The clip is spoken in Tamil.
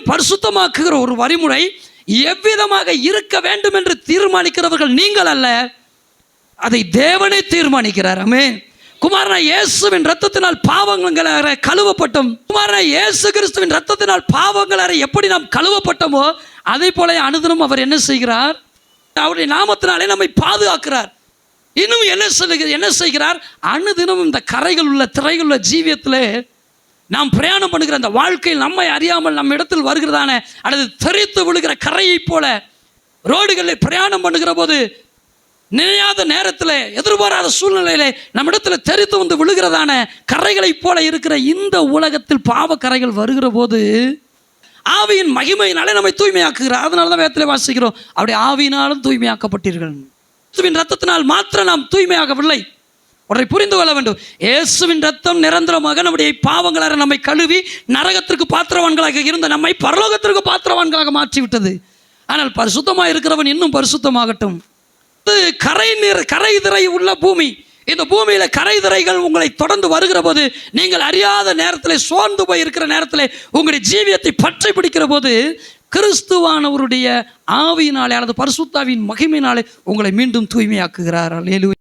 மீண்டும் பரிசுத்தமாக்குகிற ஒரு வழிமுறை எவ்விதமாக இருக்க வேண்டும் என்று தீர்மானிக்கிறவர்கள் நீங்கள் அல்ல, அதை தேவனே தீர்மானிக்கிறார். ஆமென். குமாரனாய் இயேசுவின் ரத்தத்தினால் பாவங்கள் கழுவப்பட்டோம். குமாரனாய் இயேசு கிறிஸ்துவின் ரத்தத்தினால் பாவங்கள் எப்படி நாம் கழுவப்பட்டோமோ அதே போல அனுதினம் அவர் என்ன செய்கிறார்? அவருடைய நாமத்தினாலே நம்மை பாதுகாக்கிறார். இன்னும் என்ன செய்கிறார்? அனுதினம் இந்த கரைகள் உள்ள திரைகள் உள்ள ஜீவியத்திலே நாம் பிரயாணம் பண்ணுகிற அந்த வாழ்க்கையில் நம்மை அறியாமல் நம்ம இடத்தில் வருகிறதான அல்லது தெரித்து விழுகிற கரையை போல ரோடுகளில் பிரயாணம் பண்ணுகிற போது நினையாத நேரத்தில் எதிர்பாராத சூழ்நிலையிலே நம்ம இடத்துல தெரித்து வந்து விழுகிறதான கரைகளைப் போல இருக்கிற இந்த உலகத்தில் பாவ கரைகள் வருகிற போது ஆவியின் மகிமையினாலே நம்மை தூய்மையாக்குகிறார். அதனால தான் வேதத்திலே வாசிக்கிறோம், அப்படி ஆவியினாலும் தூய்மையாக்கப்பட்டீர்கள். இயேசுவின் ரத்தத்தினால் மாத்திரம் நாம் தூய்மையாகவில்லை. ஒன்றை புரிந்து கொள்ள வேண்டும், இயேசுவின் ரத்தம் நிரந்தரமாக நம்முடைய பாவங்களாக நம்மை கழுவி நரகத்திற்கு பாத்திரவான்களாக இருந்த நம்மை பரலோகத்திற்கு பாத்திரவான்களாக மாற்றிவிட்டது. ஆனால் பரிசுத்தமாக இருக்கிறவன் இன்னும் பரிசுத்தமாகட்டும். கரை திரை உள்ள பூமி, இந்த பூமியில கரை திரைகள் உங்களை தொடர்ந்து வருகிற போது நீங்கள் அறியாத நேரத்தில் சோர்ந்து போய் இருக்கிற நேரத்தில் உங்களுடைய ஜீவியத்தை பற்றி பிடிக்கிற போது கிறிஸ்துவானவருடைய ஆவியினாலே அல்லது பரிசுத்தாவின் மகிமையினாலே உங்களை மீண்டும் தூய்மையாக்குகிறார். அல்லேலூயா.